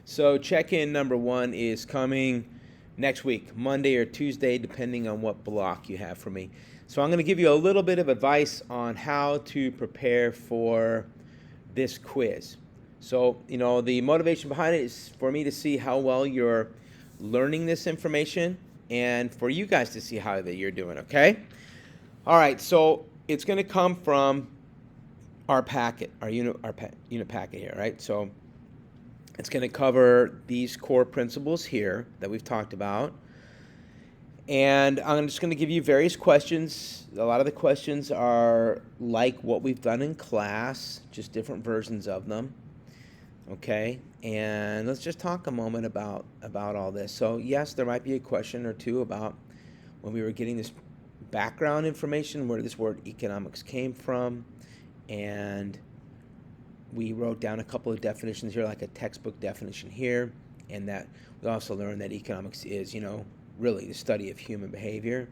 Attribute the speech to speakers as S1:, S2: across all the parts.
S1: So check-in number one is coming next week, Monday or Tuesday, depending on what block you have for me. So I'm going to give you a little bit of advice on how to prepare for this quiz. So, the motivation behind it is for me to see how well you're learning this information and for you guys to see how that you're doing, okay? All right, so it's going to come from our packet, our unit packet here, right? So it's going to cover these core principles here that we've talked about. And I'm just going to give you various questions. A lot of the questions are like what we've done in class, just different versions of them. Okay? And let's just talk a moment about all this. So, yes, there might be a question or two about when we were getting this background information, where this word economics came from, and we wrote down a couple of definitions here, like a textbook definition here, and that we also learned that economics is, really the study of human behavior.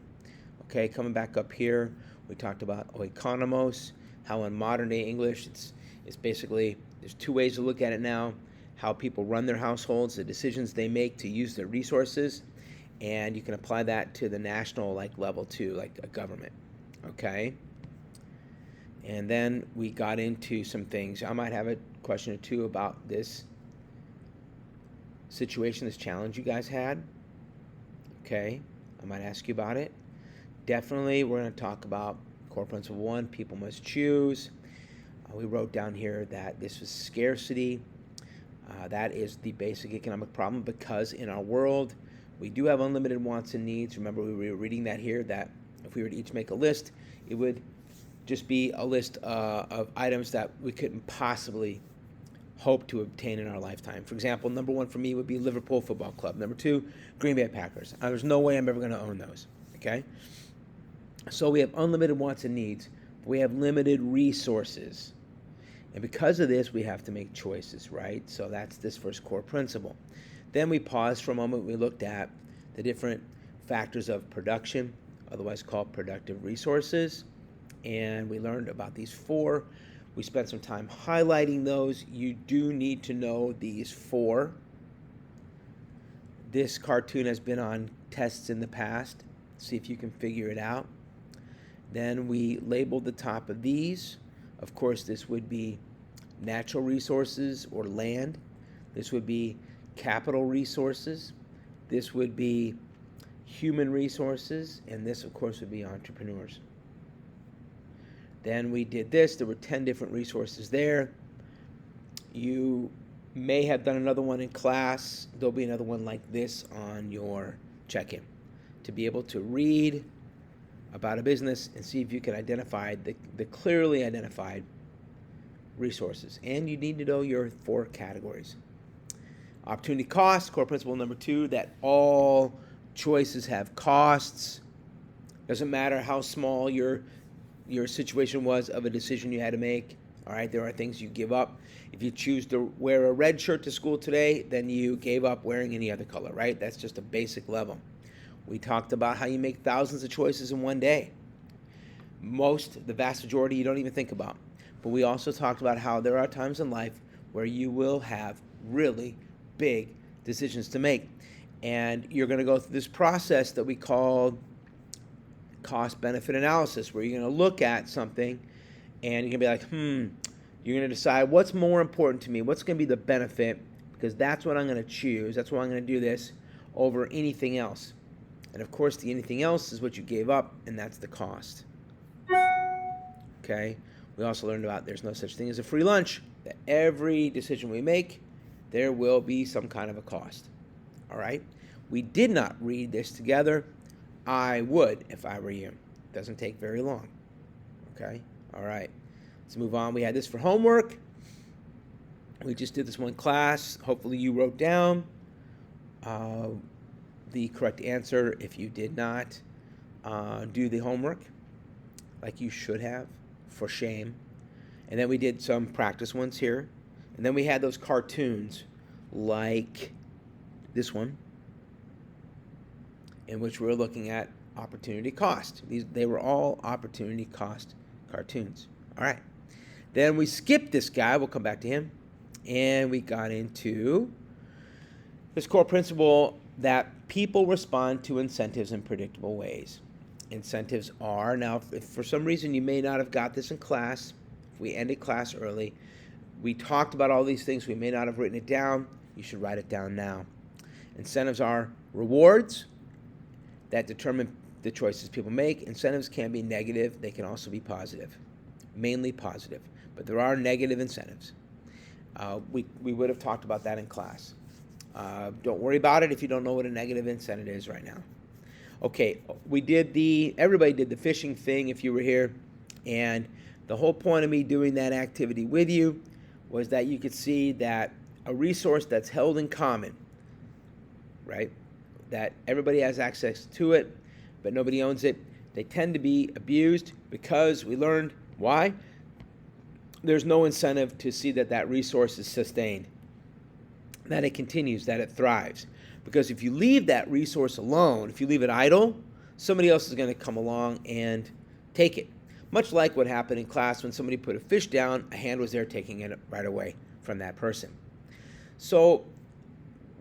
S1: Okay, coming back up here, we talked about oikonomos, how in modern day English it's basically, there's two ways to look at it now: how people run their households, the decisions they make to use their resources, and you can apply that to the national level too, like a government. Okay. And then we got into some things. I might have a question or two about this situation, this challenge you guys had. Okay, I might ask you about it. Definitely, we're going to talk about core principle one, people must choose. We wrote down here that this was scarcity. That is the basic economic problem, because in our world, we do have unlimited wants and needs. Remember, we were reading that here, that if we were to each make a list, it would just be a list of items that we couldn't possibly hope to obtain in our lifetime. For example, number one for me would be Liverpool Football Club. Number two, Green Bay Packers. There's no way I'm ever going to own those. Okay? So we have unlimited wants and needs, but we have limited resources. And because of this, we have to make choices, right? So that's this first core principle. Then we paused for a moment. We looked at the different factors of production, otherwise called productive resources. And we learned about these four. We spent some time highlighting those. You do need to know these four. This cartoon has been on tests in the past. See if you can figure it out. Then we labeled the top of these. Of course, this would be natural resources or land. This would be capital resources. This would be human resources. And this, of course, would be entrepreneurs. Then we did this. There were 10 different resources there. You may have done another one in class. There'll be another one like this on your check-in to be able to read about a business and see if you can identify the clearly identified resources. And you need to know your four categories. Opportunity cost, core principle number two, that all choices have costs. Doesn't matter how small your situation was of a decision you had to make. All right, there are things you give up. If you choose to wear a red shirt to school today, then you gave up wearing any other color, right? That's just a basic level. We talked about how you make thousands of choices in one day. The vast majority, you don't even think about. But we also talked about how there are times in life where you will have really big decisions to make. And you're going to go through this process that we call cost-benefit analysis, where you're going to look at something and you're going to be like, you're going to decide what's more important to me, what's going to be the benefit, because that's what I'm going to choose, that's why I'm going to do this over anything else. And of course, the anything else is what you gave up, and that's the cost. Okay? We also learned about there's no such thing as a free lunch, that every decision we make, there will be some kind of a cost. All right? We did not read this together. I would if I were you. It doesn't take very long. Okay? All right. Let's move on. We had this for homework. We just did this one class. Hopefully you wrote down the correct answer. If you did not do the homework like you should have, for shame. And then we did some practice ones here. And then we had those cartoons like this one, in which we're looking at opportunity cost. They were all opportunity cost cartoons. All right. Then we skipped this guy. We'll come back to him. And we got into this core principle that people respond to incentives in predictable ways. Incentives are, now if for some reason you may not have got this in class, if we ended class early, we talked about all these things, we may not have written it down, you should write it down now. Incentives are rewards that determine the choices people make. Incentives can be negative, they can also be positive, mainly positive, but there are negative incentives. We would have talked about that in class. Don't worry about it if you don't know what a negative incentive is right now. Okay, everybody did the fishing thing if you were here, and the whole point of me doing that activity with you was that you could see that a resource that's held in common, right, that everybody has access to it, but nobody owns it, they tend to be abused because we learned why. There's no incentive to see that that resource is sustained, that it continues, that it thrives. Because if you leave that resource alone, if you leave it idle, somebody else is going to come along and take it. Much like what happened in class when somebody put a fish down, a hand was there taking it right away from that person. So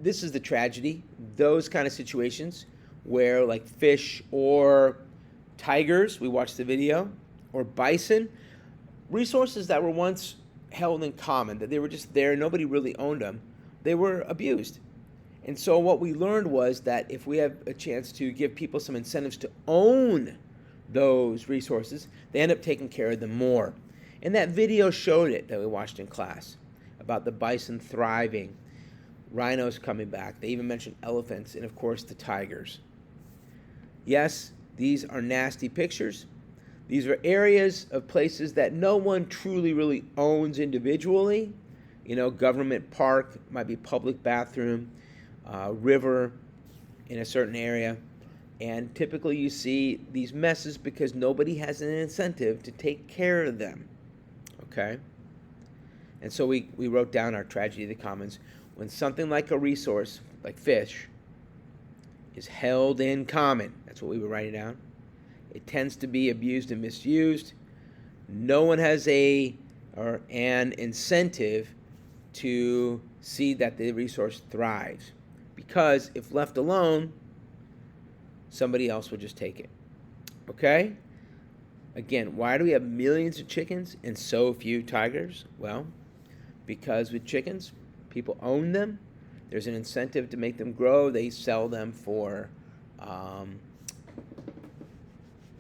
S1: this is the tragedy. Those kind of situations where, like fish or tigers, we watched the video, or bison, resources that were once held in common, that they were just there, nobody really owned them, they were abused. And so what we learned was that if we have a chance to give people some incentives to own those resources, they end up taking care of them more. And that video showed it that we watched in class about the bison thriving, rhinos coming back. They even mentioned elephants and, of course, the tigers. Yes, these are nasty pictures. These are areas of places that no one truly really owns individually. You know, government park, might be public bathroom, river in a certain area. And typically you see these messes because nobody has an incentive to take care of them. Okay? And so we wrote down our tragedy of the commons. When something like a resource, like fish, is held in common, that's what we were writing down, it tends to be abused and misused. No one has an incentive to see that the resource thrives, because if left alone, somebody else will just take it. Okay? Again, why do we have millions of chickens and so few tigers? Well, because with chickens, people own them. There's an incentive to make them grow. They sell them for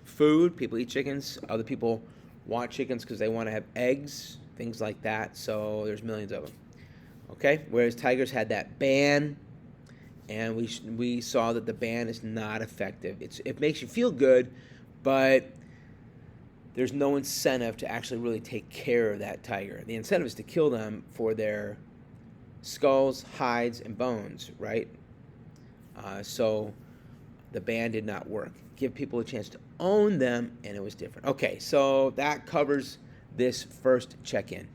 S1: food. People eat chickens. Other people want chickens because they want to have eggs, things like that. So there's millions of them. Okay? Whereas tigers had that ban, and we saw that the ban is not effective. It makes you feel good, but there's no incentive to actually really take care of that tiger. The incentive is to kill them for their skulls, hides, and bones, right? So the ban did not work. Give people a chance to own them, and it was different. Okay, so that covers this first check-in.